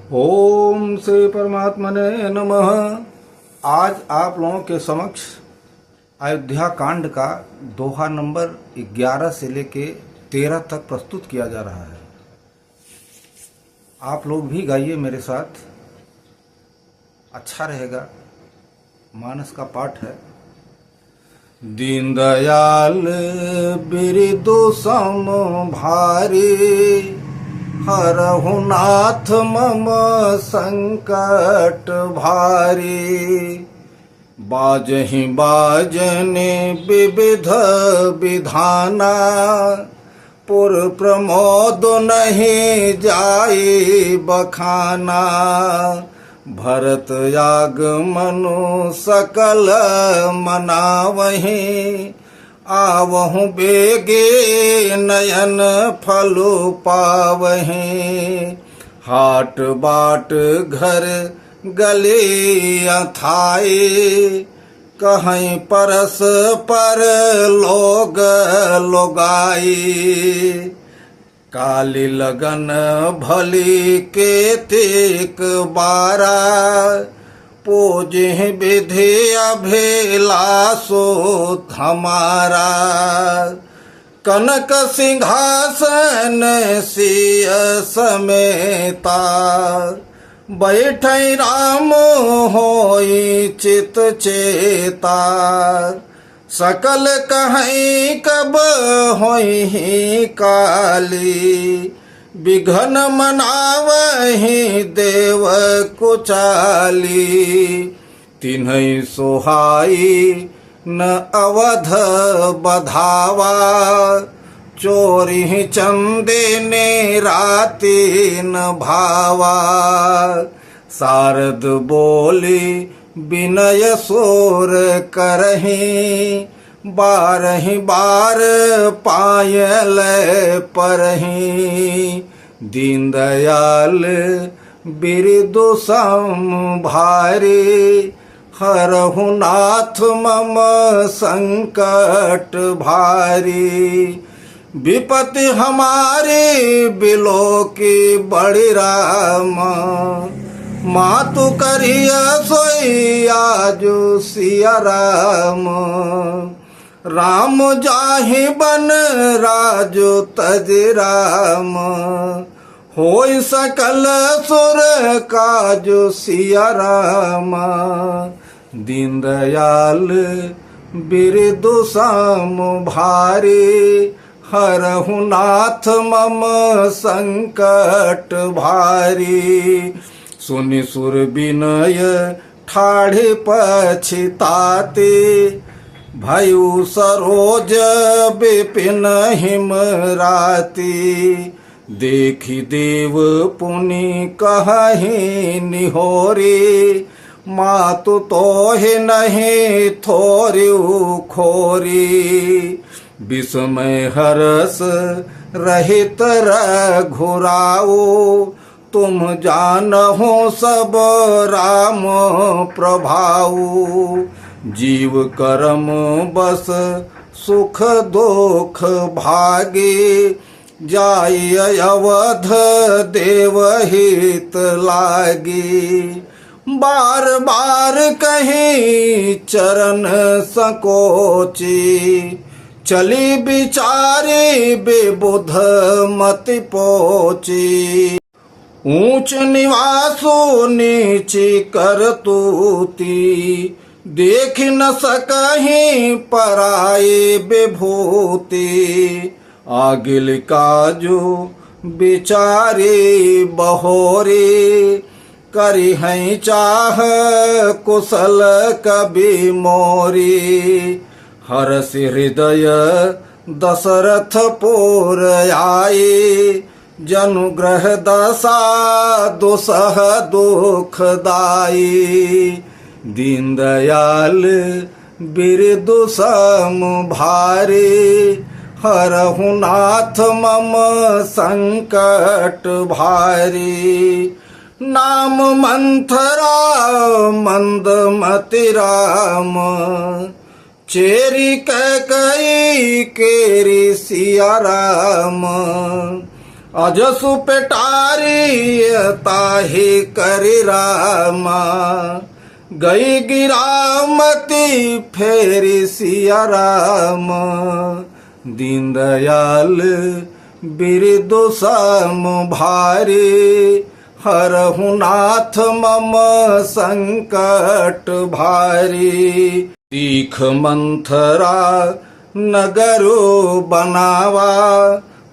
ओम श्री परमात्मने नमः। आज आप लोगों के समक्ष अयोध्या कांड का दोहा नंबर 11 से लेके 13 तक प्रस्तुत किया जा रहा है। आप लोग भी गाइए मेरे साथ, अच्छा रहेगा। मानस का पाठ है। दीनदयाल बिरदु सम भारी, हरहु नाथ मम संकट भारी। बाजहि बाजने विविध विधाना, पुर प्रमोद नहीं जाई बखाना। भरत आगमनु सकल मनावहीं, आवहु बेगे नयन फलु पावहीं। हाट बाट घर गली अथाई, कहीं परस पर लोग लोगाई। काली लगन भली के तिक बारा, पूजे विधि अभिलाषो हमारा। कनक सिंहासन सिय समेता, बैठै राम होई चित चेता। सकल कहीं कब होई काली, विघन मनावहि देव कुचाली। तिन्है सोहाई न अवध बधावा, चोरी चंदे ने राति न भावा। शारद बोली विनय सोर करहीं, बारहि बार पायल परहीं। दीनदयाल बिरदु सम भारी, हरहु नाथ मम संकट भारी। विपत्ति हमारी बिलो की बड़ी राम, मातु करिय सोई आजु सिया राम। राम जाहि बन राजु तज राम, होई सकल सुर काजु सिया राम। दीनदयाल बिरदु सम भारी, हरहु नाथ मम संकट भारी। सुनि सुर विनय ठाढ़े पछिताते, भयउ सरोज विपिन हिम राती। देखि देव पुनि कहि निहोरी, मातु तोहि नहीं थोरिउ खोरी। विस्मय हरस रहित रघुराऊ, तुम जानहो सब राम प्रभाऊ। जीव कर्म बस सुख दुख भागे, जाय अवध देवहित लागे। बार बार कहीं चरण संकोची, चली बिचारी बेबुध मति पोची। ऊंच निवासो नीची करतूती, देख न सकहीं पराये विभूति। आगिल काजू बिचारे बहोरे, करी हैं चाह कुशल कभी मोरी। हरष हृदय दशरथ पुर आए, जनुग्रह दशा दुसह दुखदाई। दीनदयाल बिरदु सम भारी, हरहु नाथ मम संकट भारी। नाम मंथरा मंदमति राम, चेरी कैकई केरी सिया राम। अजसु पेटारी ताहि करि रामा, गई गिरामती फेरी सिया राम। दीन दयाल बिरदु सम भारी, हरहु नाथ मम संकट भारी। तीख मंथरा नगरो बनावा,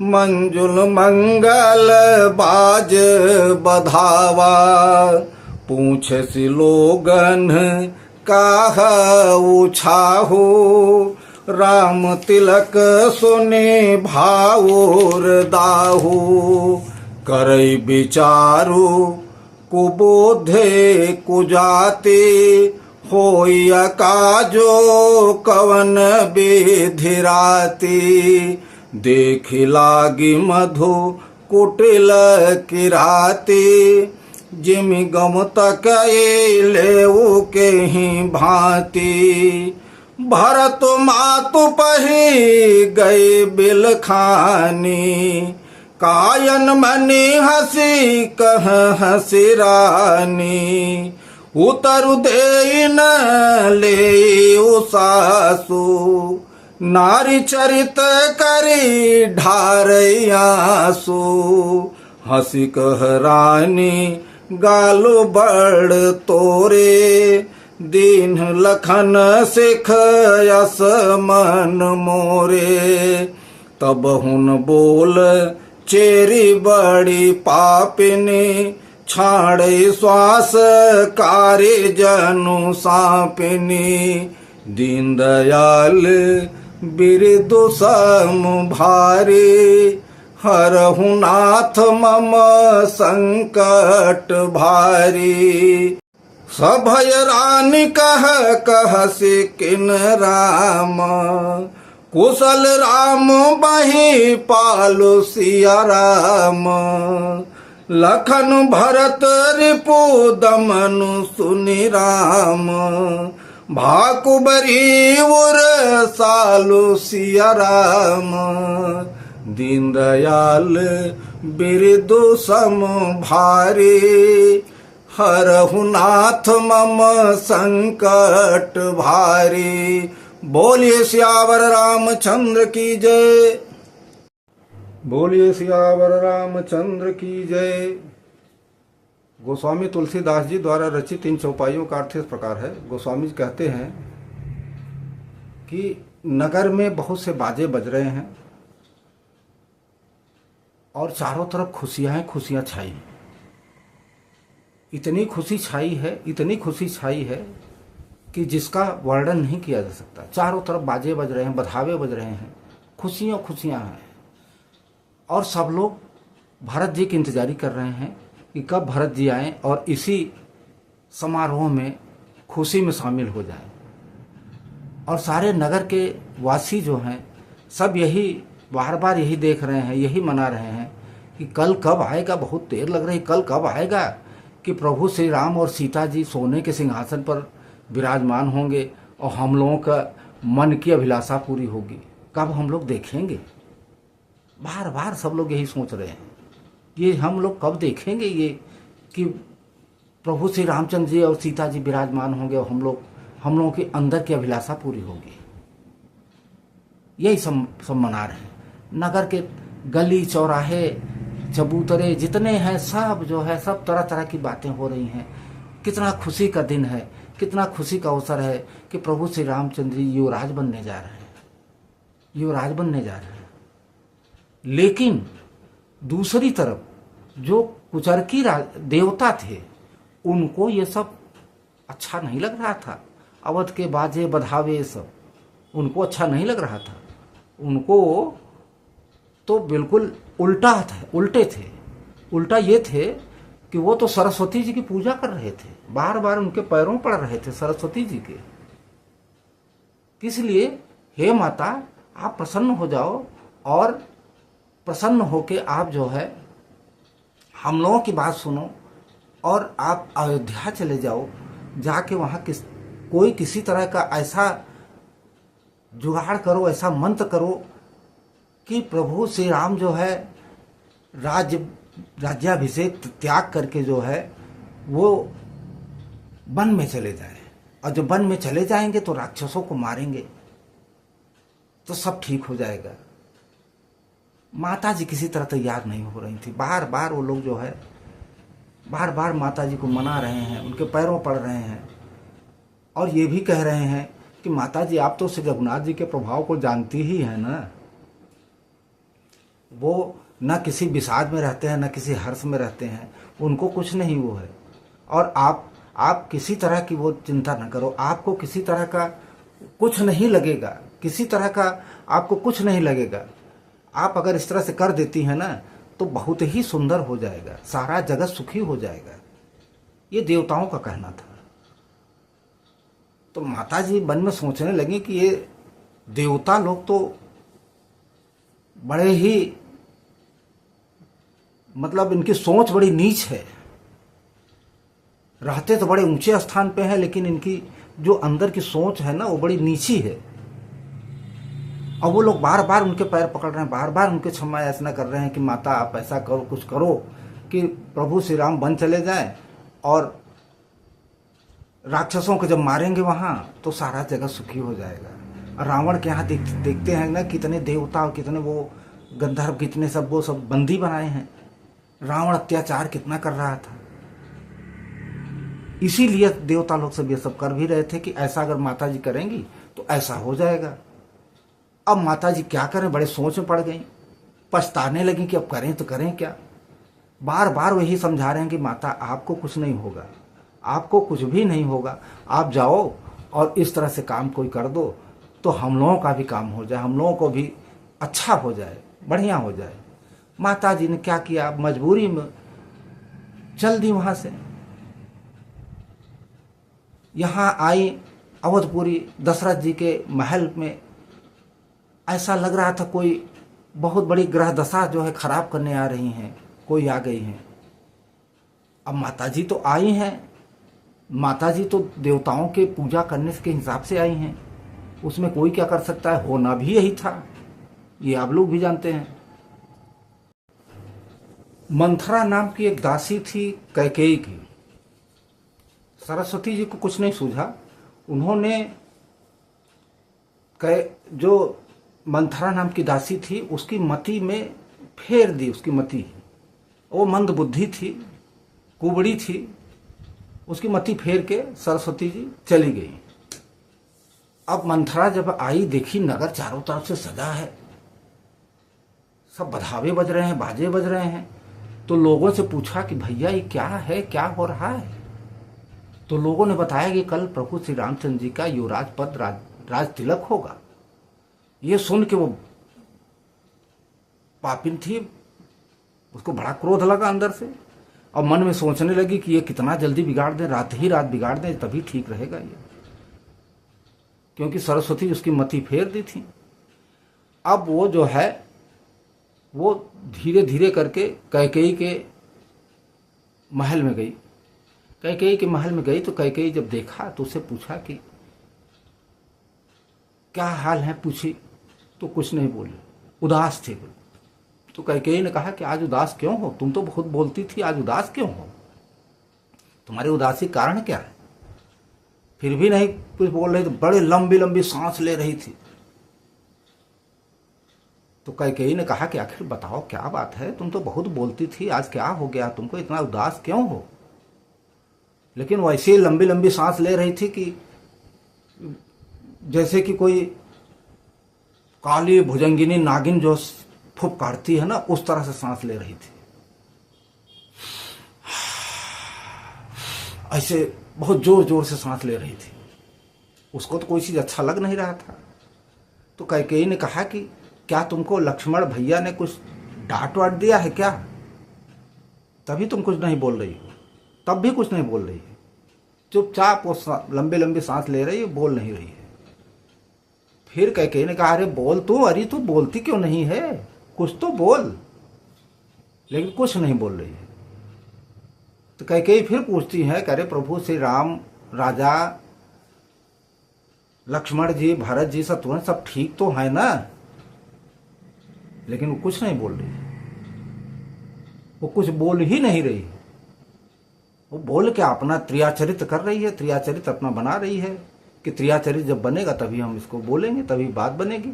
मंजुल मंगल बाज बधावा। पूछ सी लोगन काह उछाहू, राम तिलक सुने भावुर दाहू। करई विचारु कुबोधे कुजाते, होय काजो कवन विधिराती। देखि लागी मधु कुटिल किराती, जिमि गम तक लेऊ के ही भांति। भरत मातु पही गए बिलखानी, कायन मनी हसी कह हसी रानी। उतरु दे न ले सासु, नारी चरित करी ढारयासु। हसी कह रानी गालो बड़ तोरे, दीन लखन सिख यस मन मोरे। तब हुन बोल चेरी बड़ी पापिनी, छाड़े श्वास कार्य जनु सापिनी। दीन दयाल बिरदु सम भारी, हरहु नाथ मम संकट भारी। सभय रानी कह से किन राम, कुशल राम बही पालु सिया राम। लखन भरत रिपु दमनु सुनि राम, भाकुबरी उर सालु सिया राम। दीन दयाल बिरदु सम भारी, हरहु नाथ मम संकट भारी। बोलिए सियावर रामचंद्र की जय, बोलिए सियावर रामचंद्र की जय। गोस्वामी तुलसीदास जी द्वारा रचित इन चौपाइयों का अर्थ इस प्रकार है। गोस्वामी जी कहते हैं कि नगर में बहुत से बाजे बज रहे हैं और चारों तरफ खुशियां छाई। इतनी खुशी छाई है, इतनी खुशी छाई है कि जिसका वर्णन नहीं किया जा सकता। चारों तरफ बाजे बज रहे हैं, बधावे बज रहे हैं, खुशियां हैं और सब लोग भरत जी की इंतजारी कर रहे हैं कि कब भरत जी आएं और इसी समारोह में खुशी में शामिल हो जाएं। और सारे नगर के वासी जो हैं सब यही बार बार यही देख रहे हैं, यही मना रहे हैं कि कल कब आएगा। बहुत देर लग रही, कल कब आएगा कि प्रभु श्री राम और सीता जी सोने के सिंहासन पर विराजमान होंगे और हम लोगों का मन की अभिलाषा पूरी होगी। कब हम लोग देखेंगे। बार बार सब लोग यही सोच रहे हैं, ये हम लोग कब देखेंगे ये कि प्रभु श्री रामचंद्र जी और सीता जी विराजमान होंगे और हम लोगों के अंदर की अभिलाषा पूरी होगी। यही सब मना रहे हैं। नगर के गली चौराहे चबूतरे जितने हैं सब जो है सब तरह तरह की बातें हो रही हैं। कितना खुशी का दिन है, कितना खुशी का अवसर है कि प्रभु श्री रामचंद्र जी युवराज बनने जा रहे हैं, युवराज बनने जा रहे हैं। लेकिन दूसरी तरफ जो कुचरकी देवता थे उनको ये सब अच्छा नहीं लग रहा था। अवध के बाजे बधावे सब उनको अच्छा नहीं लग रहा था। उनको तो बिल्कुल उल्टे थे। उल्टा ये थे कि वो तो सरस्वती जी की पूजा कर रहे थे, बार बार उनके पैरों पड़ रहे थे सरस्वती जी के। इसलिए हे माता आप प्रसन्न हो जाओ और प्रसन्न होके आप जो है हम लोगों की बात सुनो और आप अयोध्या चले जाओ। जाके वहाँ कोई किसी तरह का ऐसा जुगाड़ करो, ऐसा मंत्र करो कि प्रभु श्री राम जो है राज्याभिषेक त्याग करके जो है वो वन में चले जाए, और जब वन में चले जाएंगे तो राक्षसों को मारेंगे तो सब ठीक हो जाएगा। माता जी किसी तरह तैयार नहीं हो रही थी। बार बार वो लोग जो है बार बार माता जी को मना रहे हैं, उनके पैरों पड़ रहे हैं, और ये भी कह रहे हैं कि माता जी आप तो श्री रघुनाथ जी के प्रभाव को जानती ही है ना, वो न किसी विषाद में रहते हैं न किसी हर्ष में रहते हैं, उनको कुछ नहीं वो है, और आप किसी तरह की वो चिंता न करो, आपको किसी तरह का कुछ नहीं लगेगा, किसी तरह का आपको कुछ नहीं लगेगा। आप अगर इस तरह से कर देती हैं ना तो बहुत ही सुंदर हो जाएगा, सारा जगत सुखी हो जाएगा। ये देवताओं का कहना था। तो माता जी मन में सोचने लगी कि ये देवता लोग तो बड़े ही मतलब इनकी सोच बड़ी नीच है, रहते तो बड़े ऊंचे स्थान पे हैं लेकिन इनकी जो अंदर की सोच है ना वो बड़ी नीची है। और वो लोग बार बार उनके पैर पकड़ रहे हैं, बार बार उनके क्षमा याचना कर रहे हैं कि माता आप ऐसा करो, कुछ करो कि प्रभु श्री राम वन चले जाएं, और राक्षसों को जब मारेंगे वहां तो सारा जगह सुखी हो जाएगा। रावण के यहाँ देखते हैं ना कितने देवता और कितने वो गंधर्व, कितने सब वो सब बंदी बनाए हैं। रावण अत्याचार कितना कर रहा था, इसीलिए देवता लोग सब ये सब कर भी रहे थे कि ऐसा अगर माता जी करेंगी तो ऐसा हो जाएगा। अब माता जी क्या करें, बड़े सोच में पड़ गई, पछताने लगी कि अब करें तो करें क्या। बार बार वही समझा रहे हैं कि माता आपको कुछ नहीं होगा, आपको कुछ भी नहीं होगा, आप जाओ और इस तरह से काम कोई कर दो तो हम लोगों का भी काम हो जाए, हम लोगों को भी अच्छा हो जाए, बढ़िया हो जाए। माता जी ने क्या किया, मजबूरी में चल दी वहां से। यहां आई अवधपुरी दशरथ जी के महल में। ऐसा लग रहा था कोई बहुत बड़ी ग्रह दशा जो है खराब करने आ रही हैं, कोई आ गई हैं। अब माता जी तो आई हैं, माता जी तो देवताओं के पूजा करने के हिसाब से आई हैं, उसमें कोई क्या कर सकता है, होना भी यही था, ये आप लोग भी जानते हैं। मंथरा नाम की एक दासी थी कैकेयी की। सरस्वती जी को कुछ नहीं सूझा, उन्होंने जो मंथरा नाम की दासी थी उसकी मति में फेर दी, उसकी मति, वो मंद बुद्धि थी, कुबड़ी थी, उसकी मति फेर के सरस्वती जी चली गई। अब मंथरा जब आई, देखी नगर चारों तरफ से सजा है, सब बधावे बज रहे हैं, बाजे बज रहे हैं, तो लोगों से पूछा कि भैया ये क्या है, क्या हो रहा है। तो लोगों ने बताया कि कल प्रभु श्री रामचंद्र जी का युवराज पद राज तिलक होगा। ये सुन के वो पापिन थी, उसको बड़ा क्रोध लगा अंदर से, और मन में सोचने लगी कि ये कितना जल्दी बिगाड़ दे, रात ही रात बिगाड़ दे तभी ठीक रहेगा ये, क्योंकि सरस्वती उसकी मति फेर दी थी। अब वो जो है वो धीरे धीरे करके कैकेयी के महल में गई। कैकेयी के महल में गई तो कैकेयी जब देखा तो उससे पूछा कि क्या हाल है, पूछी तो कुछ नहीं बोले, उदास थे। तो कैकेयी ने कहा कि आज उदास क्यों हो, तुम तो बहुत बोलती थी, आज उदास क्यों हो, तुम्हारे उदासी कारण क्या है। फिर भी नहीं कुछ बोल रही, तो बड़े लंबी लंबी सांस ले रही थी। तो कैकेयी ने कहा कि आखिर बताओ क्या बात है, तुम तो बहुत बोलती थी, आज क्या हो गया, तुमको इतना उदास क्यों हो। लेकिन वैसे ही लंबी लंबी सांस ले रही थी कि जैसे कि कोई काली भुजंगिनी नागिन जो फूंक काटती है ना, उस तरह से सांस ले रही थी। ऐसे बहुत जोर जोर से सांस ले रही थी। उसको तो कोई चीज अच्छा लग नहीं रहा था। तो कैकेयी ने कहा कि क्या तुमको लक्ष्मण भैया ने कुछ डांट वाट दिया है क्या, तभी तुम कुछ नहीं बोल रही हो। तब भी कुछ नहीं बोल रही है, चुपचाप वो लंबे लंबे सांस ले रही है, बोल नहीं रही है। फिर कैकेयी ने कहा अरे बोल तू, अरे तू बोलती क्यों नहीं है, कुछ तो बोल। लेकिन कुछ नहीं बोल रही है। तो कैकेयी फिर पूछती है कि अरे प्रभु श्री राम, राजा लक्ष्मण जी, भरत जी सब तुरंत सब ठीक तो है ना। लेकिन वो कुछ नहीं बोल रही है। वो कुछ बोल ही नहीं रही है। वो बोल के अपना त्रियाचरित कर रही है, त्रियाचरित अपना बना रही है कि त्रियाचरित जब बनेगा तभी हम इसको बोलेंगे, तभी बात बनेगी,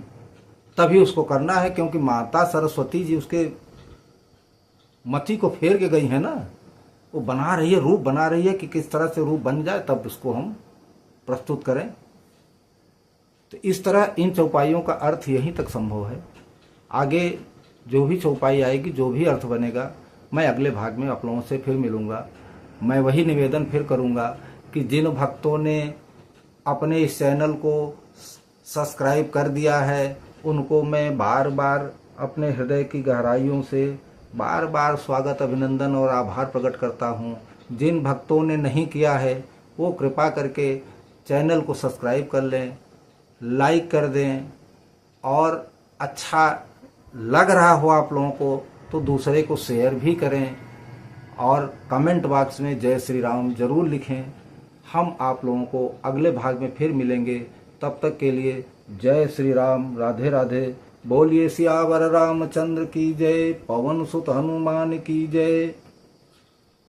तभी उसको करना है। क्योंकि माता सरस्वती जी उसके मति को फेर के गई है ना, वो बना रही है, रूप बना रही है कि किस तरह से रूप बन जाए तब उसको हम प्रस्तुत करें। तो इस तरह इन चौपाइयों का अर्थ यहीं तक संभव है। आगे जो भी चौपाई आएगी, जो भी अर्थ बनेगा, मैं अगले भाग में आप लोगों से फिर मिलूंगा। मैं वही निवेदन फिर करूंगा कि जिन भक्तों ने अपने इस चैनल को सब्सक्राइब कर दिया है, उनको मैं बार बार अपने हृदय की गहराइयों से बार बार स्वागत, अभिनंदन और आभार प्रकट करता हूँ। जिन भक्तों ने नहीं किया है वो कृपा करके चैनल को सब्सक्राइब कर लें, लाइक कर दें, और अच्छा लग रहा हो आप लोगों को तो दूसरे को शेयर भी करें, और कमेंट बॉक्स में जय श्री राम जरूर लिखें। हम आप लोगों को अगले भाग में फिर मिलेंगे। तब तक के लिए जय श्री राम, राधे राधे। बोलिए सियावर रामचंद्र की जय, पवन सुत हनुमान की जय।